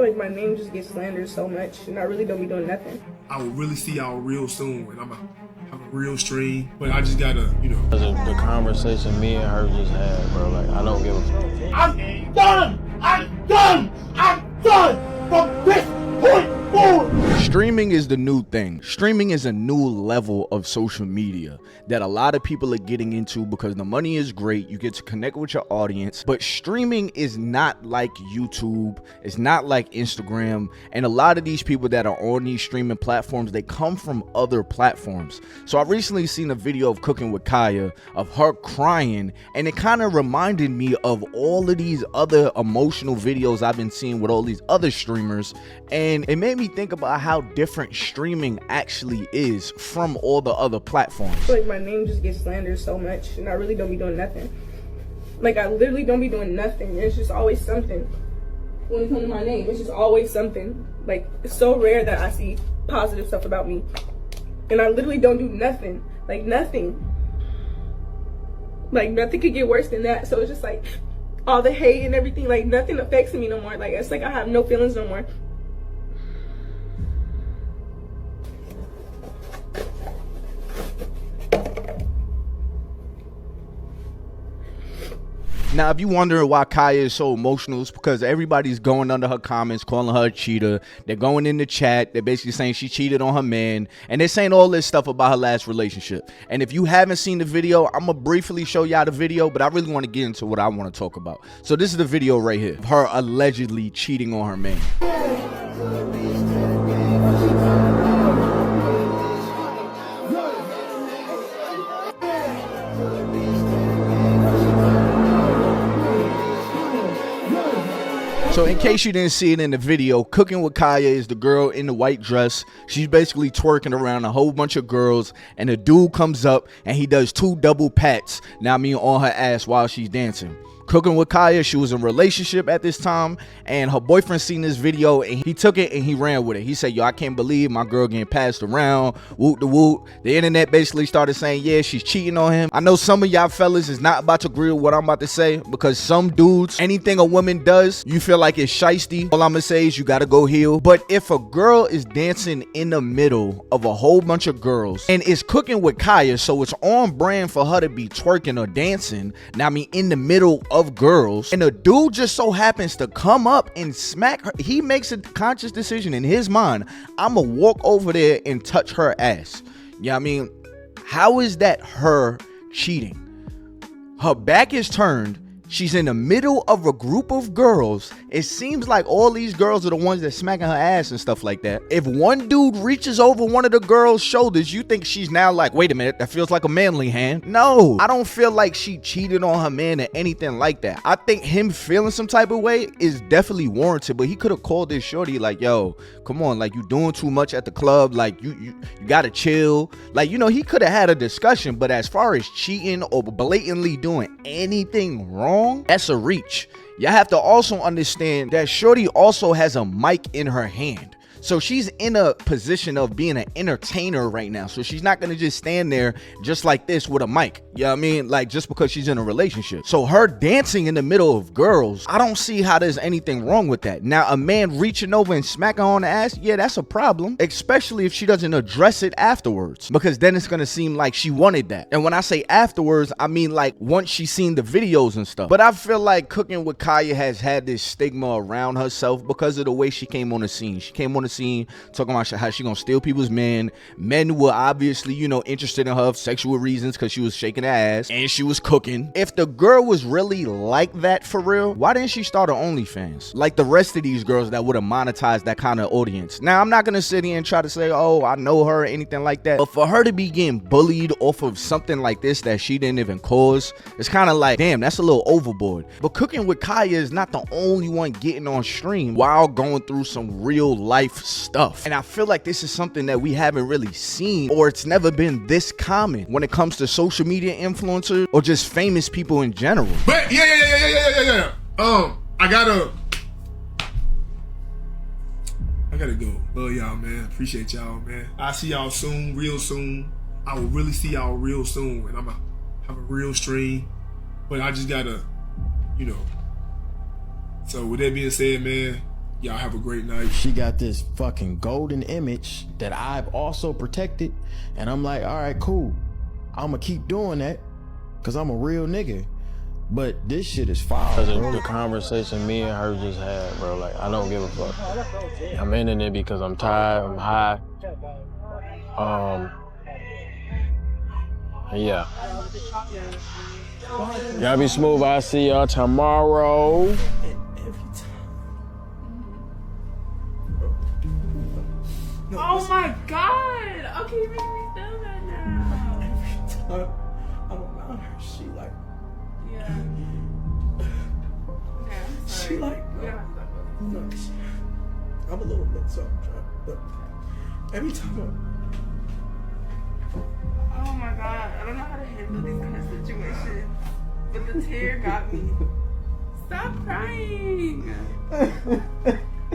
Like my name just gets slandered so much, and I really don't be doing nothing. I will really see y'all real soon, and I'm gonna have a real stream. But I just gotta, you know. The conversation me and her just had, bro. Like I don't give a fuck. I'm done! I'm done! I'm done from this point forward! Streaming is the new thing. Streaming is a new level of social media that a lot of people are getting into because the money is great. You get to connect with your audience, but streaming is not like YouTube. It's not like Instagram. And a lot of these people that are on these streaming platforms, they come from other platforms. So I recently seen a video of Cooking with Kaya of her crying, and it kind of reminded me of all of these other emotional videos I've been seeing with all these other streamers. And it made me think about how different streaming actually is from all the other platforms. Like my name just gets slandered so much, and I really don't be doing nothing. Like I literally don't be doing nothing. It's just always something. When it comes to my name, it's just always something. Like it's so rare that I see positive stuff about me, and I literally don't do nothing. Like nothing. Like nothing could get worse than that. So it's just like all the hate and everything. Like nothing affects me no more. Like it's like I have no feelings no more. Now, if you wondering why Kaya is so emotional, it's because everybody's going under her comments, calling her a cheater. They're going in the chat. They're basically saying she cheated on her man. And they're saying all this stuff about her last relationship. And if you haven't seen the video, I'm going to briefly show y'all the video, but I really want to get into what I want to talk about. So this is the video right here. Her allegedly cheating on her man. So in case you didn't see it in the video, Cooking with Kaya is the girl in the white dress. She's basically twerking around a whole bunch of girls, and a dude comes up and he does 2 double pats, now I mean on her ass while she's dancing. Cooking with Kaya, she was in a relationship at this time, and her boyfriend seen this video and he took it and he ran with it. He said, yo, I can't believe my girl getting passed around, whoop the whoop. The internet basically started saying, yeah, she's cheating on him. I know some of y'all fellas is not about to agree with what I'm about to say, because some dudes, anything a woman does, you feel like it's shiesty. All I'm gonna say is you gotta go heal. But if a girl is dancing in the middle of a whole bunch of girls and it's Cooking with Kaya, so it's on brand for her to be twerking or dancing, now I mean in the middle of girls, and a dude just so happens to come up and smack her, he makes a conscious decision in his mind, I'm gonna walk over there and touch her ass. Yeah, I mean, how is that her cheating? Her back is turned. She's in the middle of a group of girls. It seems like all these girls are the ones that smacking her ass and stuff like that. If one dude reaches over one of the girls' shoulders, you think she's now like, wait a minute, that feels like a manly hand. No, I don't feel like she cheated on her man or anything like that. I think him feeling some type of way is definitely warranted, but he could have called this shorty like, yo, come on, like you doing too much at the club, like you gotta chill. Like, you know, he could have had a discussion, but as far as cheating or blatantly doing anything wrong, that's a reach. Y'all have to also understand that shorty also has a mic in her hand. So she's in a position of being an entertainer right now. So she's not going to just stand there just like this with a mic. You know what I mean? Like just because she's in a relationship. So her dancing in the middle of girls, I don't see how there's anything wrong with that. Now, a man reaching over and smacking her on the ass, yeah, that's a problem. Especially if she doesn't address it afterwards. Because then it's going to seem like she wanted that. And when I say afterwards, I mean like once she's seen the videos and stuff. But I feel like Cooking with Kaya has had this stigma around herself because of the way she came on the scene. She came on the scene talking about how she gonna steal people's men were obviously, you know, interested in her for sexual reasons because she was shaking her ass and she was cooking. If the girl was really like that for real, why didn't she start her OnlyFans like the rest of these girls that would have monetized that kind of audience? Now, I'm not gonna sit here and try to say, oh, I know her or anything like that, but for her to be getting bullied off of something like this that she didn't even cause, it's kind of like, damn, that's a little overboard. But Cooking with Kaya is not the only one getting on stream while going through some real life stuff. And I feel like this is something that we haven't really seen, or it's never been this common when it comes to social media influencers or just famous people in general. But yeah. I gotta go. Love y'all, man. Appreciate y'all, man. I'll see y'all soon, real soon. I will really see y'all real soon, and I'm gonna have a real stream. But I just gotta, you know. So with that being said, man, Y'all have a great night. She got this fucking golden image that I've also protected, and I'm like, all right, cool. I'm gonna keep doing that because I'm a real nigga. But this shit is foul, bro. The conversation me and her just had, bro, like, I don't give a fuck. I'm ending it because I'm tired, I'm high. Yeah. Y'all be smooth. I'll see y'all tomorrow. Oh my God! Okay, you make me feel that now. Every time I'm around her, she like, Yeah. Okay, I'm sorry. she like, We don't have to talk about this. no, I'm a little bit so I'm trying, but every time Oh my God, I don't know how to handle these kind of situations, but the tear got me. Stop crying.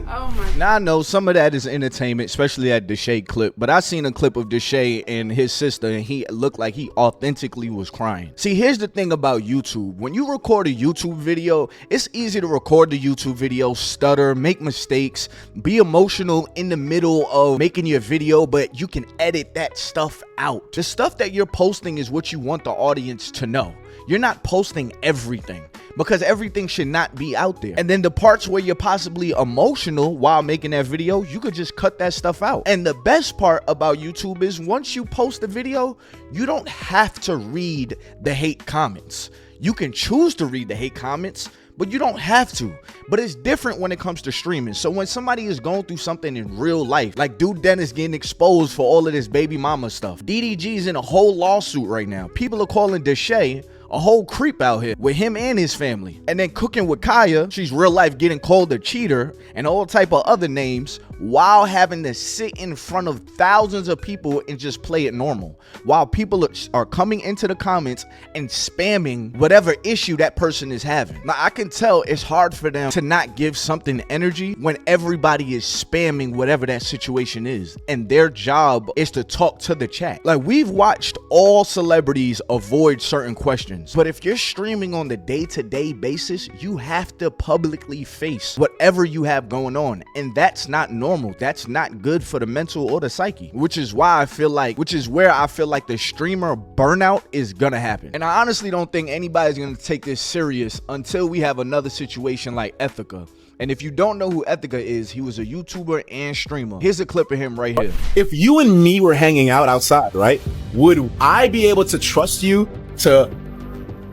Oh my God. Now I know some of that is entertainment, especially that Deshae clip, but I seen a clip of Deshae and his sister, and he looked like he authentically was crying. See, here's the thing about YouTube. When you record a YouTube video, it's easy to record the YouTube video, stutter, make mistakes, be emotional in the middle of making your video, but you can edit that stuff out. The stuff that you're posting is what you want the audience to know. You're not posting everything, because everything should not be out there. And then the parts where you're possibly emotional while making that video, you could just cut that stuff out. And the best part about YouTube is once you post a video, you don't have to read the hate comments. You can choose to read the hate comments, but you don't have to. But it's different when it comes to streaming. So when somebody is going through something in real life, like Dude Dennis getting exposed for all of this baby mama stuff, DDG's in a whole lawsuit right now. People are calling Deshae a whole creep out here with him and his family. And then Cooking with Kaya, she's real life getting called a cheater and all type of other names while having to sit in front of thousands of people and just play it normal, while people are coming into the comments and spamming whatever issue that person is having. Now I can tell it's hard for them to not give something energy when everybody is spamming whatever that situation is, and their job is to talk to the chat. Like, we've watched all celebrities avoid certain questions, but if you're streaming on the day-to-day basis, you have to publicly face whatever you have going on, and that's not normal. That's not good for the mental or the psyche, which is where I feel like the streamer burnout is gonna happen. And I honestly don't think anybody's gonna take this serious until we have another situation like Etika. And if you don't know who Etika is, he was a YouTuber and streamer. Here's a clip of him right here. If you and me were hanging out outside, right, would I be able to trust you to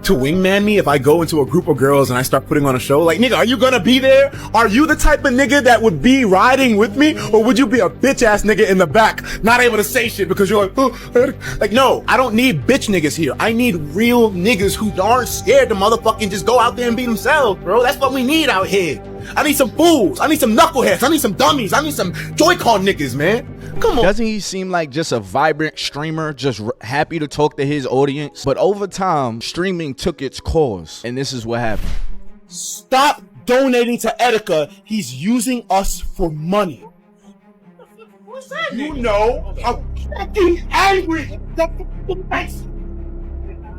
wingman me if I go into a group of girls and I start putting on a show? Like, nigga, are you gonna be there? Are you the type of nigga that would be riding with me? Or would you be a bitch ass nigga in the back, not able to say shit because you're like, oh, like, no, I don't need bitch niggas here. I need real niggas who aren't scared to motherfucking just go out there and be themselves, bro. That's what we need out here. I need some fools. I need some knuckleheads. I need some dummies. I need some Joy-Con niggas, man. Come on. Doesn't he seem like just a vibrant streamer, just happy to talk to his audience? But over time, streaming took its course, and this is what happened. Stop donating to Etika. He's using us for money. What's that? You know how fucking angry that fucking makes.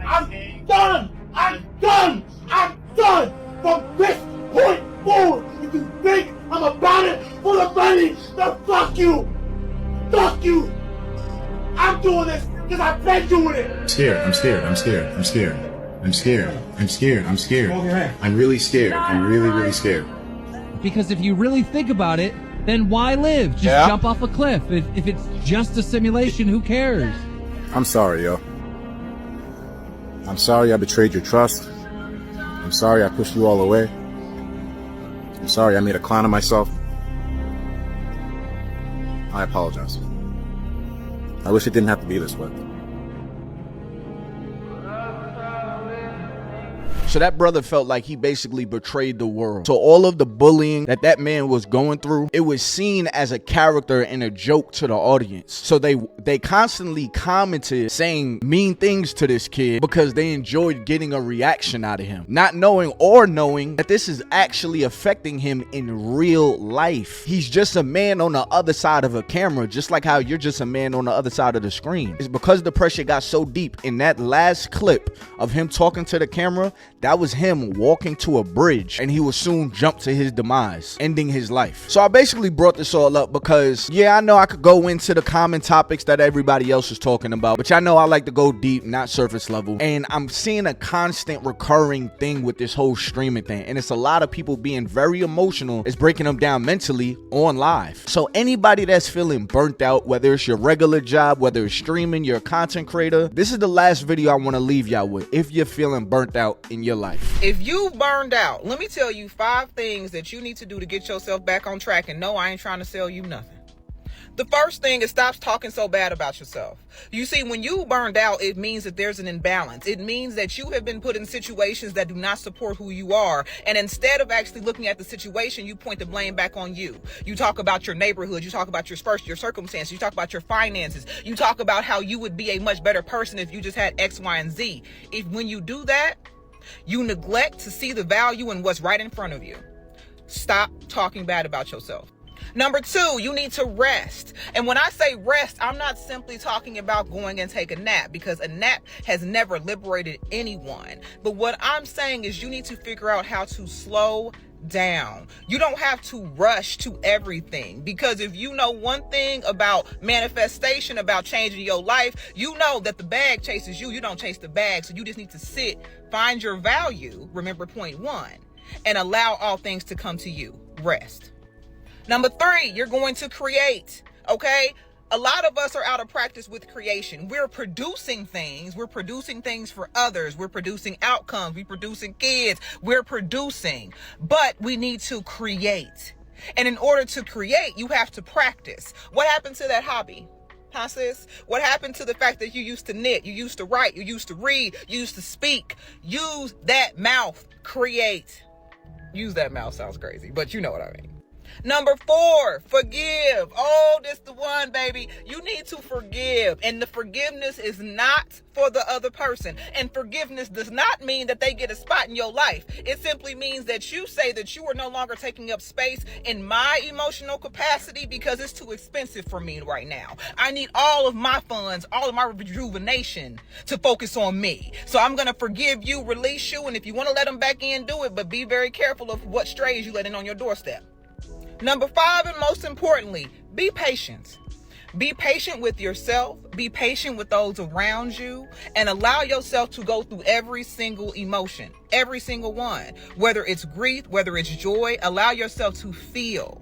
I'm done. I'm done. I'm done from this point forward. If you think I'm about it for the money, then fuck you. Fuck you. I'm doing this because I've been doing it. I'm scared. I'm scared. I'm scared. I'm scared. I'm scared. I'm scared. I'm scared. I'm really scared. I'm really, really scared. Because if you really think about it, then why live? Just jump off a cliff. If it's just a simulation, who cares? I'm sorry, yo. I'm sorry I betrayed your trust. I'm sorry I pushed you all away. I'm sorry I made a clown of myself. I apologize. I wish it didn't have to be this way. So that brother felt like he basically betrayed the world. So all of the bullying that man was going through, it was seen as a character and a joke to the audience. So they constantly commented saying mean things to this kid because they enjoyed getting a reaction out of him, not knowing that this is actually affecting him in real life. He's just a man on the other side of a camera, just like how you're just a man on the other side of the screen. It's because the pressure got so deep in that last clip of him talking to the camera that was him walking to a bridge, and he would soon jump to his demise, ending his life. So I basically brought this all up because, yeah, I know I could go into the common topics that everybody else is talking about, but y'all know I like to go deep, not surface level. And I'm seeing a constant recurring thing with this whole streaming thing, and it's a lot of people being very emotional. It's breaking them down mentally on live. So anybody that's feeling burnt out, whether it's your regular job, whether it's streaming, you're a content creator, this is the last video I want to leave y'all with if you're feeling burnt out in your life. If you burned out, let me tell you 5 things that you need to do to get yourself back on track. And no, I ain't trying to sell you nothing. The first thing is stop talking so bad about yourself. You see, when you burned out, it means that there's an imbalance. It means that you have been put in situations that do not support who you are. And instead of actually looking at the situation, you point the blame back on you. You talk about your neighborhood. You talk about your circumstances. You talk about your finances. You talk about how you would be a much better person if you just had X, Y, and Z. When you do that, you neglect to see the value in what's right in front of you. Stop talking bad about yourself. Number 2, you need to rest. And when I say rest, I'm not simply talking about going and take a nap, because a nap has never liberated anyone. But what I'm saying is you need to figure out how to slow down. You don't have to rush to everything, because if you know one thing about manifestation, about changing your life, you know that the bag chases you. You don't chase the bag. So you just need to sit, find your value, remember point 1, and allow all things to come to you. Rest. Number 3, you're going to create, okay? A lot of us are out of practice with creation. We're producing things. We're producing things for others. We're producing outcomes. We're producing kids. We're producing. But we need to create. And in order to create, you have to practice. What happened to that hobby? Huh, sis? What happened to the fact that you used to knit, you used to write, you used to read, you used to speak? Use that mouth. Create. Use that mouth sounds crazy, but you know what I mean. Number 4, forgive. Oh, this the one, baby. You need to forgive. And the forgiveness is not for the other person. And forgiveness does not mean that they get a spot in your life. It simply means that you say that you are no longer taking up space in my emotional capacity because it's too expensive for me right now. I need all of my funds, all of my rejuvenation to focus on me. So I'm going to forgive you, release you. And if you want to let them back in, do it. But be very careful of what strays you let in on your doorstep. Number 5, and most importantly, be patient. Be patient with yourself. Be patient with those around you, and allow yourself to go through every single emotion, every single one, whether it's grief, whether it's joy. Allow yourself to feel.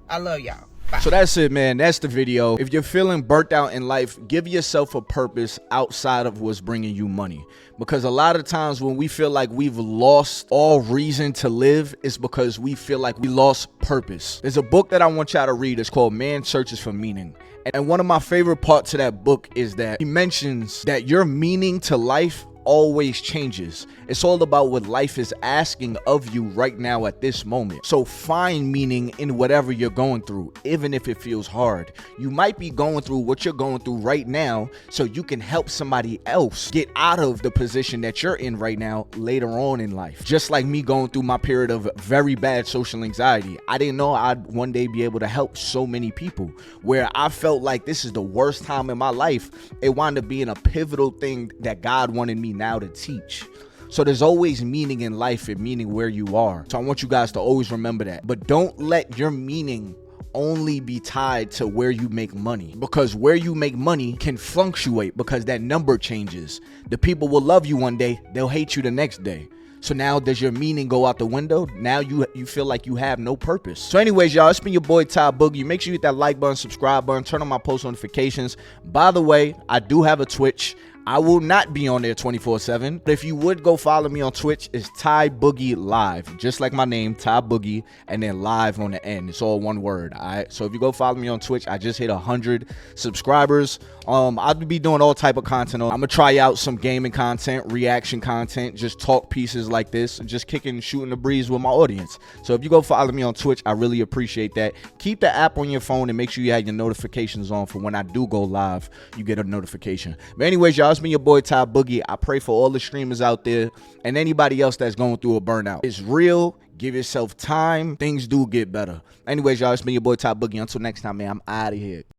I love y'all. Bye. So that's it, man. That's the video. If you're feeling burnt out in life, give yourself a purpose outside of what's bringing you money. Because a lot of times when we feel like we've lost all reason to live, it's because we feel like we lost purpose. There's a book that I want y'all to read. It's called Man Searches for Meaning. And one of my favorite parts of that book is that he mentions that your meaning to life always changes. It's all about what life is asking of you right now at this moment. So find meaning in whatever you're going through, even if it feels hard. You might be going through what you're going through right now so you can help somebody else get out of the position that you're in right now later on in life. Just like me going through my period of very bad social anxiety. I didn't know I'd one day be able to help so many people. Where I felt like this is the worst time in my life, it wound up being a pivotal thing that God wanted me now to teach. So there's always meaning in life and meaning where you are. So I want you guys to always remember that. But don't let your meaning only be tied to where you make money, because where you make money can fluctuate because that number changes. The people will love you one day, they'll hate you the next day. So now does your meaning go out the window? Now you feel like you have no purpose. So anyways, y'all, it's been your boy Ty Boogie. Make sure you hit that like button, subscribe button, turn on my post notifications. By the way, I do have a Twitch. I will not be on there 24/7. But if you would go follow me on Twitch, it's Ty Boogie Live. Just like my name, Ty Boogie, and then live on the end. It's all one word. All right. So if you go follow me on Twitch, I just hit 100 subscribers. I'll be doing all type of content. I'm gonna try out some gaming content, reaction content, just talk pieces like this, and just kicking, shooting the breeze with my audience. So if you go follow me on Twitch, I really appreciate that. Keep the app on your phone and make sure you have your notifications on for when I do go live, you get a notification. But anyways, y'all, it's been your boy Ty Boogie. I pray for all the streamers out there and anybody else that's going through a burnout. It's real. Give yourself time. Things do get better. Anyways, y'all, it's been your boy Ty Boogie. Until next time, man, I'm out of here.